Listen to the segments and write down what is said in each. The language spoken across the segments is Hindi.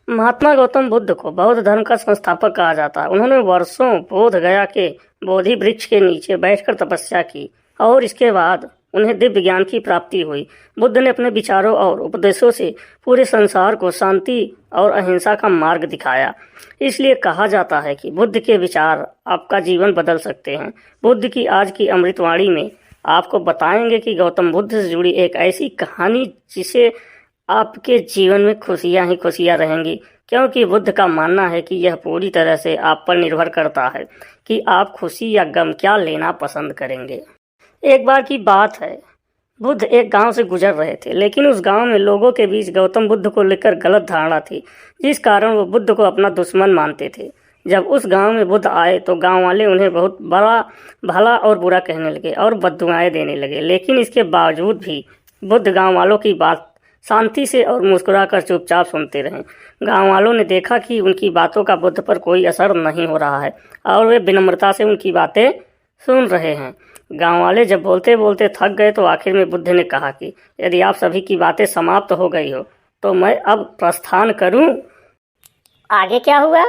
महात्मा गौतम बुद्ध को बौद्ध धर्म का संस्थापक कहा जाता है। उन्होंने वर्षों बोध गया के बोधि वृक्ष के नीचे बैठकर तपस्या की और इसके बाद उन्हें दिव्य ज्ञान की प्राप्ति हुई। बुद्ध ने अपने विचारों और उपदेशों से पूरे संसार को शांति और अहिंसा का मार्ग दिखाया। इसलिए कहा जाता है कि बुद्ध के विचार आपका जीवन बदल सकते हैं। बुद्ध की आज की अमृतवाणी में आपको बताएंगे कि गौतम बुद्ध से जुड़ी एक ऐसी कहानी जिसे आपके जीवन में खुशियां ही खुशियां रहेंगी, क्योंकि बुद्ध का मानना है कि यह पूरी तरह से आप पर निर्भर करता है कि आप खुशी या गम क्या लेना पसंद करेंगे। एक बार की बात है, बुद्ध एक गांव से गुजर रहे थे, लेकिन उस गांव में लोगों के बीच गौतम बुद्ध को लेकर गलत धारणा थी, जिस कारण वो बुद्ध को अपना दुश्मन मानते थे। जब उस गांव में बुद्ध आए तो गांव वाले उन्हें बहुत बड़ा भला और बुरा कहने लगे और बद्दुआएं देने लगे, लेकिन इसके बावजूद भी बुद्ध गांव वालों की बात शांति से और मुस्कुराकर चुपचाप सुनते रहे। गांव वालों ने देखा कि उनकी बातों का बुद्ध पर कोई असर नहीं हो रहा है और वे विनम्रता से उनकी बातें सुन रहे हैं। गांव वाले जब बोलते बोलते थक गए तो आखिर में बुद्ध ने कहा कि यदि आप सभी की बातें समाप्त हो गई हो तो मैं अब प्रस्थान करूं। आगे क्या हुआ?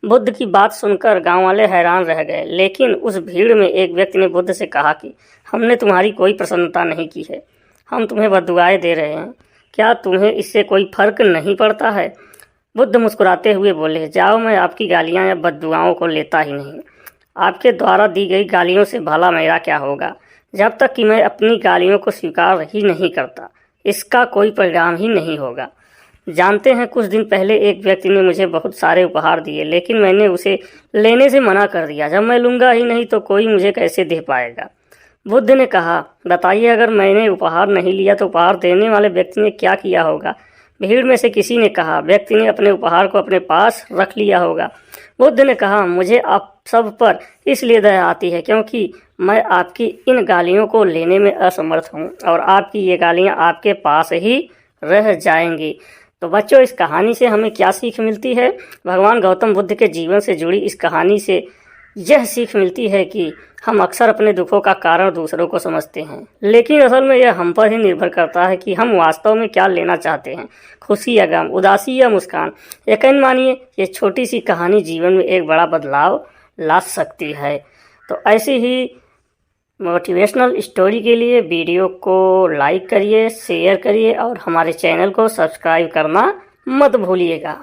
बुद्ध की बात सुनकर गांव वाले हैरान रह गए, लेकिन उस भीड़ में एक व्यक्ति ने बुद्ध से कहा कि हमने तुम्हारी कोई प्रसन्नता नहीं की है, हम तुम्हें बद्दुआएं दे रहे हैं, क्या तुम्हें इससे कोई फर्क नहीं पड़ता है? बुद्ध मुस्कुराते हुए बोले, जाओ, मैं आपकी गालियां या बद्दुआओं को लेता ही नहीं। आपके द्वारा दी गई गालियों से भला मेरा क्या होगा? जब तक कि मैं अपनी गालियों को स्वीकार ही नहीं करता, इसका कोई परिणाम ही नहीं होगा। जानते हैं, कुछ दिन पहले एक व्यक्ति ने मुझे बहुत सारे उपहार दिए, लेकिन मैंने उसे लेने से मना कर दिया। जब मैं लूँगा ही नहीं तो कोई मुझे कैसे दे पाएगा? बुद्ध ने कहा, बताइए, अगर मैंने उपहार नहीं लिया तो उपहार देने वाले व्यक्ति ने क्या किया होगा? भीड़ में से किसी ने कहा, व्यक्ति ने अपने उपहार को अपने पास रख लिया होगा। बुद्ध ने कहा, मुझे आप सब पर इसलिए दया आती है क्योंकि मैं आपकी इन गालियों को लेने में असमर्थ हूँ और आपकी ये गालियाँ आपके पास ही रह जाएंगी। तो बच्चों, इस कहानी से हमें क्या सीख मिलती है? भगवान गौतम बुद्ध के जीवन से जुड़ी इस कहानी से यह सीख मिलती है कि हम अक्सर अपने दुखों का कारण दूसरों को समझते हैं, लेकिन असल में यह हम पर ही निर्भर करता है कि हम वास्तव में क्या लेना चाहते हैं, खुशी या गम, उदासी या मुस्कान। यकीन मानिए, ये छोटी सी कहानी जीवन में एक बड़ा बदलाव ला सकती है। तो ऐसी ही मोटिवेशनल स्टोरी के लिए वीडियो को लाइक करिए, शेयर करिए और हमारे चैनल को सब्सक्राइब करना मत भूलिएगा।